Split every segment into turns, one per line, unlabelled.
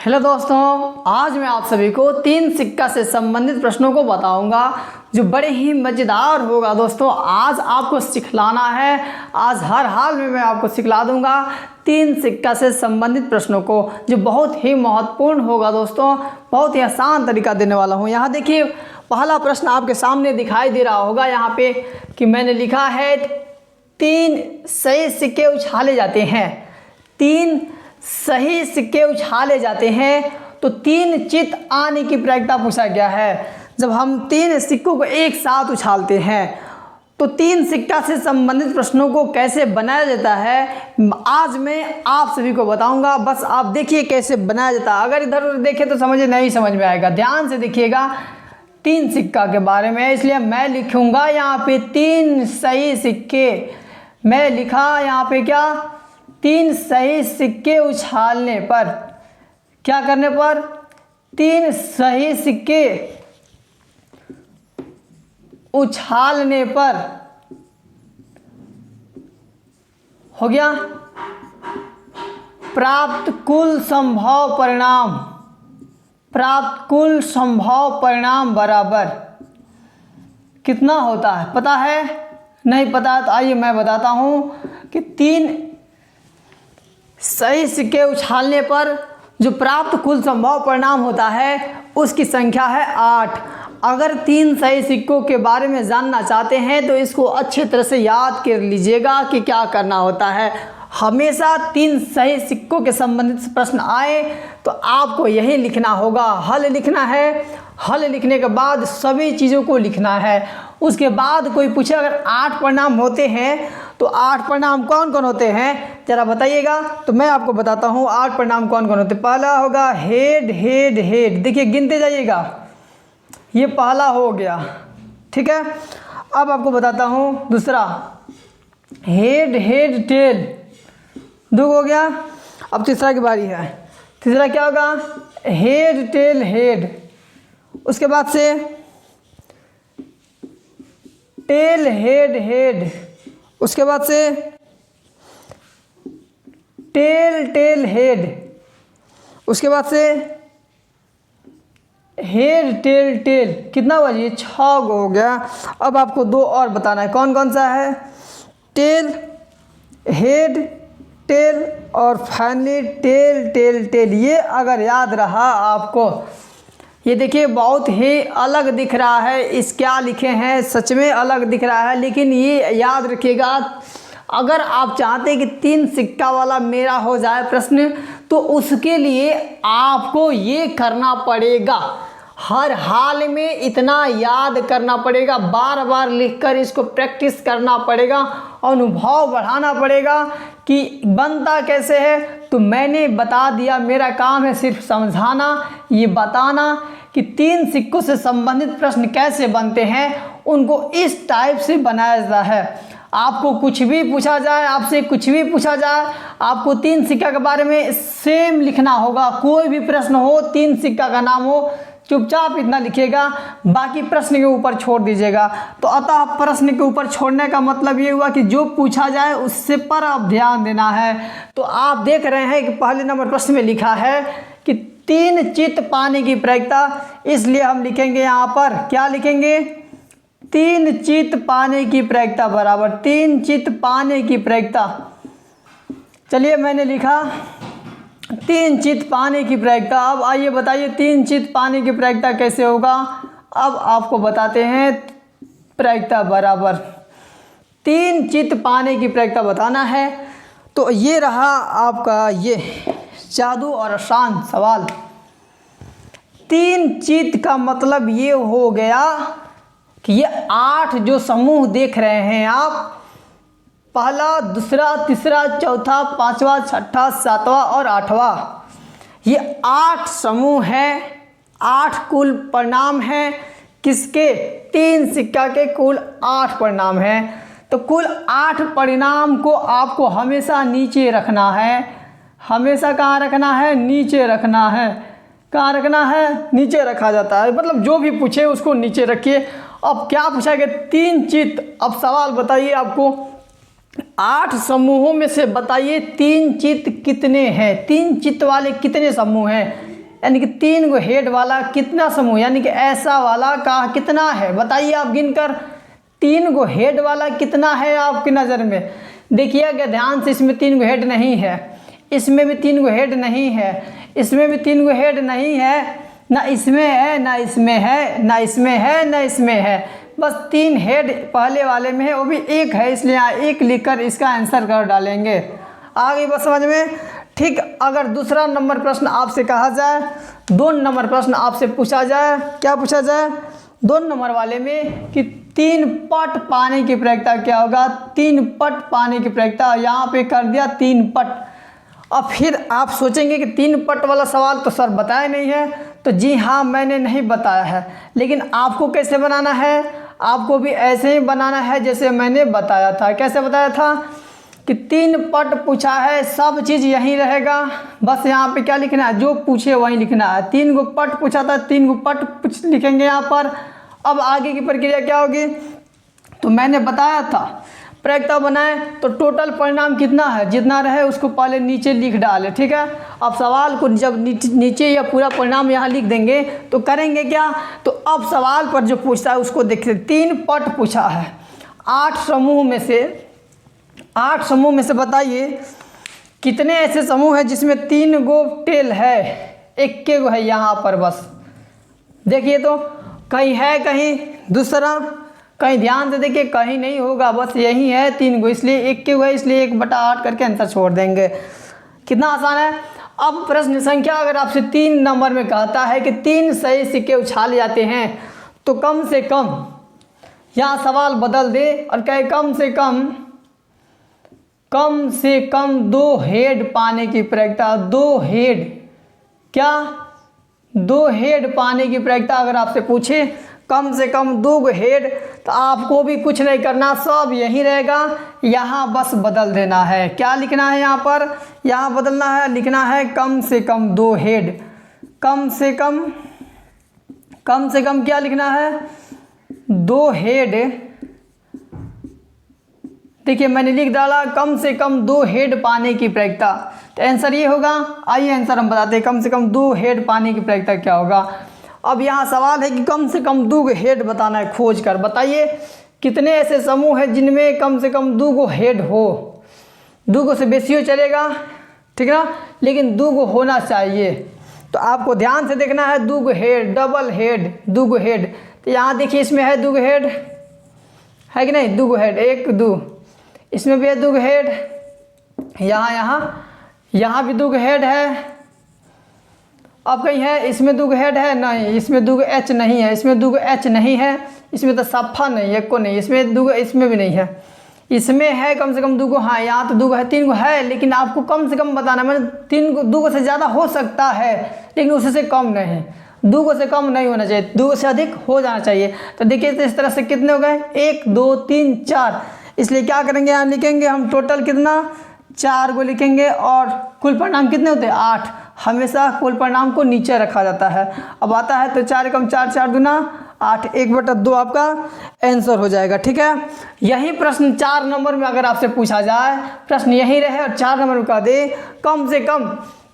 Hello दोस्तों, आज मैं आप सभी को 3 सिक्का से संबंधित प्रश्नों को बताऊंगा जो बड़े ही मज़ेदार होगा। दोस्तों आज आपको सिखलाना है, आज हर हाल में मैं आपको सिखला दूंगा 3 सिक्का से संबंधित प्रश्नों को जो बहुत ही महत्वपूर्ण होगा। दोस्तों बहुत ही आसान तरीका देने वाला हूं। यहाँ देखिए पहला प्रश्न आपके सामने दिखाई दे रहा होगा यहाँ पे कि मैंने लिखा है 3 सही सिक्के उछाले जाते हैं। 3 सही सिक्के उछाले जाते हैं तो 3 चित आने की प्रक्रिया पूछा गया है। जब हम 3 सिक्कों को एक साथ उछालते हैं तो 3 सिक्का से संबंधित प्रश्नों को कैसे बनाया जाता है आज मैं आप सभी को बताऊंगा। बस आप देखिए कैसे बनाया जाता है। अगर इधर उधर देखें तो नहीं समझ में आएगा। ध्यान से देखिएगा 3 सिक्का के बारे में, इसलिए मैं लिखूंगा यहाँ पे 3 सही सिक्के। मैं लिखा यहाँ पे क्या 3 सही सिक्के उछालने पर, क्या करने पर 3 सही सिक्के उछालने पर हो गया प्राप्त कुल संभव परिणाम। प्राप्त कुल संभव परिणाम बराबर कितना होता है पता है? नहीं पता तो आइए मैं बताता हूं कि 3 सही सिक्के उछालने पर जो प्राप्त कुल संभव परिणाम होता है उसकी संख्या है 8। अगर 3 सही सिक्कों के बारे में जानना चाहते हैं तो इसको अच्छी तरह से याद कर लीजिएगा कि क्या करना होता है। हमेशा 3 सही सिक्कों के संबंधित प्रश्न आए तो आपको यही लिखना होगा, हल लिखना है। हल लिखने के बाद सभी चीज़ों को लिखना है। उसके बाद कोई पूछे अगर 8 परिणाम होते हैं तो 8 परिणाम कौन कौन होते हैं ज़रा बताइएगा। तो मैं आपको बताता हूँ 8 परिणाम कौन कौन होते हैं। पहला होगा हेड हेड हेड, देखिए गिनते जाइएगा, ये पहला हो गया, ठीक है। अब आपको बताता हूँ दूसरा हेड हेड टेल, 2 हो गया। अब तीसरा की बारी है। तीसरा क्या होगा हेड टेल हेड। उसके बाद से टेल हेड हेड। उसके बाद से टेल टेल हेड। उसके बाद से हेड टेल टेल। कितना हुआ जी? 6 हो गया। अब आपको 2 और बताना है, कौन कौन सा है? टेल हेड टेल और फाइनली टेल टेल टेल। ये अगर याद रहा आपको, ये देखिए बहुत ही अलग दिख रहा है, इस क्या लिखे हैं सच में अलग दिख रहा है, लेकिन ये याद रखिएगा अगर आप चाहते हैं कि 3 सिक्का वाला मेरा हो जाए प्रश्न तो उसके लिए आपको ये करना पड़ेगा, हर हाल में इतना याद करना पड़ेगा, बार बार लिखकर इसको प्रैक्टिस करना पड़ेगा, अनुभव बढ़ाना पड़ेगा कि बनता कैसे है। तो मैंने बता दिया, मेरा काम है सिर्फ समझाना, ये बताना कि 3 सिक्कों से संबंधित प्रश्न कैसे बनते हैं, उनको इस टाइप से बनाया जाता है। आपको कुछ भी पूछा जाए, आपसे कुछ भी पूछा जाए, आपको 3 सिक्का के बारे में सेम लिखना होगा। कोई भी प्रश्न हो 3 सिक्का का नाम हो, चुपचाप इतना लिखिएगा, बाकी प्रश्न के ऊपर छोड़ दीजिएगा। तो अतः प्रश्न के ऊपर छोड़ने का मतलब ये हुआ कि जो पूछा जाए उससे पर आप ध्यान देना है। तो आप देख रहे हैं कि पहले नंबर प्रश्न में लिखा है कि 3 चित पानी की प्रक्रिया, इसलिए हम लिखेंगे यहाँ पर क्या लिखेंगे 3 चित पानी की प्रक्रिया बराबर 3 चित पानी की प्रक्रिया। चलिए मैंने लिखा 3 चित पानी की प्रक्रिया। अब आइए बताइए 3 चित पानी की प्रक्रिया कैसे होगा। अब आपको बताते हैं प्रक्रिया बराबर 3 चित पानी की प्रक्रिया बताना है। तो ये रहा आपका ये जादू और आसान सवाल। 3 चित का मतलब ये हो गया कि ये 8 जो समूह देख रहे हैं आप, पहला दूसरा तीसरा चौथा पांचवा छठा सातवां और 8वां, ये 8 समूह हैं, 8 कुल परिणाम हैं। किसके? 3 सिक्का के कुल 8 परिणाम हैं। तो कुल 8 परिणाम को आपको हमेशा नीचे रखना है। हमेशा कहाँ रखना है? नीचे रखना है। कहाँ रखना है? नीचे रखा जाता है, मतलब जो भी पूछे उसको नीचे रखिए। अब क्या पूछा गया? 3 चित। अब सवाल बताइए आपको 8 समूहों में से बताइए 3 चित्त कितने हैं, 3 चित्त वाले कितने समूह हैं। यानी कि 3 गो हेड वाला कितना समूह, यानी कि ऐसा वाला का कितना है, बताइए आप गिनकर। 3 गो हेड वाला कितना है आपकी नज़र में? देखिएगा ध्यान से, इसमें 3 गो हेड नहीं है, इसमें भी 3 गो हेड नहीं है, इसमें भी 3 गो हेड नहीं है, ना इसमें है ना इसमें है, ना इसमें है ना इसमें है, बस 3 हेड पहले वाले में है, वो भी 1 है, इसलिए यहाँ 1 लिखकर इसका आंसर कर डालेंगे। आगे बस समझ में। ठीक, अगर दूसरा नंबर प्रश्न आपसे कहा जाए, 2 नंबर प्रश्न आपसे पूछा जाए, क्या पूछा जाए 2 नंबर वाले में कि 3 पट पानी की प्रायिकता क्या होगा? 3 पट पानी की प्रायिकता, यहाँ पे कर दिया 3 पट। अब फिर आप सोचेंगे कि 3 पट वाला सवाल तो सर बताया नहीं है, तो जी हाँ मैंने नहीं बताया है, लेकिन आपको कैसे बनाना है? आपको भी ऐसे ही बनाना है जैसे मैंने बताया था। कैसे बताया था कि 3 पट पूछा है, सब चीज़ यहीं रहेगा, बस यहाँ पे क्या लिखना है, जो पूछे वहीं लिखना है। 3 गो पट पूछा था, 3 गो पट लिखेंगे यहाँ पर। अब आगे की प्रक्रिया क्या होगी? तो मैंने बताया था प्रायिकता बनाए तो टोटल परिणाम कितना है, जितना रहे उसको पहले नीचे लिख डाले, ठीक है। अब सवाल को जब नीचे या पूरा परिणाम यहाँ लिख देंगे तो करेंगे क्या? तो अब सवाल पर जो पूछता है उसको देखते। 3 पट पूछा है, 8 समूह में से बताइए कितने ऐसे समूह हैं जिसमें 3 गो टेल है, 1 गो है यहाँ पर बस। देखिए तो कहीं है, कहीं दूसरा, कहीं ध्यान से देखिए, कहीं नहीं होगा, बस यही है 3 गो, इसलिए 1 हुआ, इसलिए 1/8 करके आंसर छोड़ देंगे। कितना आसान है। अब प्रश्न संख्या अगर आपसे 3 नंबर में कहता है कि 3 सही सिक्के उछाले जाते हैं, तो कम से कम यहाँ सवाल बदल दे और कहे कम से कम 2 हेड पाने की प्रायिकता। 2 हेड, क्या 2 हेड पाने की प्रायिकता अगर आपसे पूछे, कम से कम 2 गो हेड, तो आपको भी कुछ नहीं करना, सब यही रहेगा, यहाँ बस बदल देना है। क्या लिखना है यहाँ पर? यहाँ बदलना है, लिखना है कम से कम 2 हेड। कम से कम क्या लिखना है? 2 हेड। देखिए मैंने लिख डाला कम से कम 2 हेड पाने की प्रायिकता, तो आंसर ये होगा। आइए आंसर हम बताते हैं, कम से कम 2 हेड पाने की प्रायिकता क्या होगा। अब यहाँ सवाल है कि कम से कम 2 हेड बताना है, खोज कर बताइए कितने ऐसे समूह हैं जिनमें कम से कम 2 हेड हो। 2 से बेसी हो चलेगा, ठीक है ना, लेकिन 2 होना चाहिए। तो आपको ध्यान से देखना है, 2 हेड, डबल हेड, 2 हेड। तो यहाँ देखिए इसमें है 2 हेड, है कि नहीं? 2 हेड, 1 2, इसमें भी है 2 हेड, यहाँ भी 2 हेड है। अब कहीं है इसमें 2 हेड है? नहीं, इसमें 2 एच नहीं है, इसमें 2 एच नहीं है, इसमें तो सफ़ा नहीं है, को नहीं, इसमें 2, इसमें भी नहीं है, इसमें है कम से कम 2। हाँ यहाँ तो 2 है, 3 है, लेकिन आपको कम से कम बताना है। मैंने 2 से ज़्यादा हो सकता है, लेकिन उससे कम नहीं, 2 से कम नहीं होना चाहिए, 2 से अधिक हो जाना चाहिए। तो देखिए तो इस तरह से कितने हो गए? 1 2 3 4, इसलिए क्या करेंगे, यहाँ लिखेंगे हम टोटल कितना, 4 गो लिखेंगे, और कुल परिणाम कितने होते हैं? 8। हमेशा कुल परिणाम को नीचे रखा जाता है। अब आता है तो 4 कम 4, 4 दूना 8, 1/2 आपका आंसर हो जाएगा, ठीक है। यही प्रश्न 4 नंबर में अगर आपसे पूछा जाए, प्रश्न यही रहे और 4 नंबर में कह दे कम से कम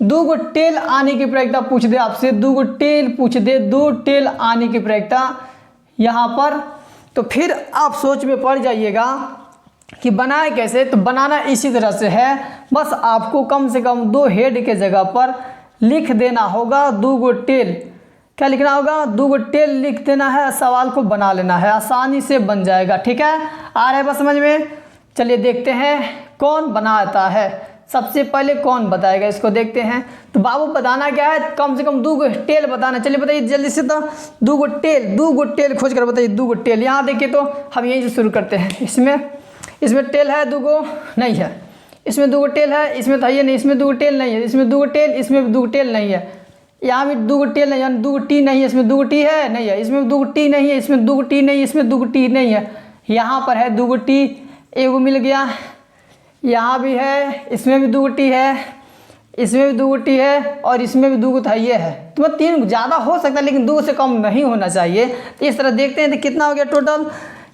2 गो टेल आने की प्रायिकता पूछ दे आपसे, 2 गो टेल पूछ दे, 2 टेल आने की प्रायिकता यहाँ पर, तो फिर आप सोच में पड़ जाइएगा कि बनाए कैसे। तो बनाना इसी तरह से है, बस आपको कम से कम 2 हेड के जगह पर लिख देना होगा 2 गो टेल। क्या लिखना होगा? 2 गो टेल लिख देना है, सवाल को बना लेना है, आसानी से बन जाएगा, ठीक है। आ रहा है बस समझ में? चलिए देखते हैं कौन बनाता है। सबसे पहले कौन बताएगा, इसको देखते हैं। तो बाबू बताना क्या है? कम से कम 2 गो टेल बताना। चलिए बताइए जल्दी से, तो 2 गो टेल खोज कर बताइए। 2 गो टेल, यहाँ देखिए तो हम यहीं से शुरू करते हैं। इसमें टेल है 2 गो? नहीं है। इसमें 2 गो टेल है? इसमें तो है नहीं, इसमें 2 गो टेल नहीं है, इसमें 2 गो टेल, इसमें भी 2 गो टेल नहीं है, यहाँ भी 2 गो टेल नहीं है, 2 गो टी नहीं है, इसमें 2 गो टी है नहीं है, इसमें 2 गो टी नहीं है, इसमें 2 गो टी नहीं है, इसमें 2 गो टी नहीं है, यहाँ पर है 2 गो टी, 1 मिल गया, यहाँ भी है, इसमें भी 2 गो टी है, इसमें भी 2 गो टी है, और इसमें भी 2 गो ये है। तो 3 ज़्यादा हो सकता है, लेकिन 2 से कम नहीं होना चाहिए। तो इस तरह देखते हैं तो कितना हो गया टोटल,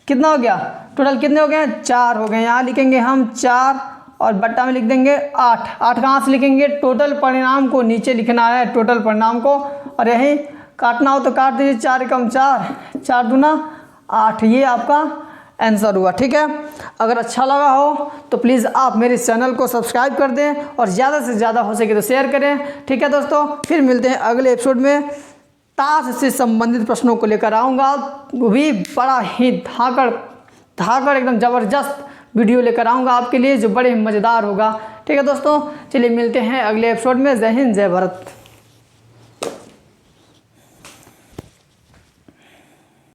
कितना हो गया टोटल, कितने हो गए? 4 हो गए। यहाँ लिखेंगे हम 4 और बट्टा में लिख देंगे 8। 8 कहाँ से लिखेंगे, टोटल परिणाम को नीचे लिखना है, टोटल परिणाम को, और यहीं काटना हो तो काट दीजिए, 4 एकम 4, 4 दूना 8, ये आपका आंसर हुआ। ठीक है, अगर अच्छा लगा हो तो प्लीज़ आप मेरे चैनल को सब्सक्राइब कर दें और ज़्यादा से ज़्यादा हो सके तो शेयर करें। ठीक है दोस्तों, फिर मिलते हैं अगले एपिसोड में। ताश से संबंधित प्रश्नों को लेकर आऊँगा, वो भी बड़ा ही धाकड़ एकदम ज़बरदस्त वीडियो लेकर आऊँगा आपके लिए, जो बड़े मज़ेदार होगा। ठीक है दोस्तों, चलिए मिलते हैं अगले एपिसोड में। जय हिंद, जय भारत।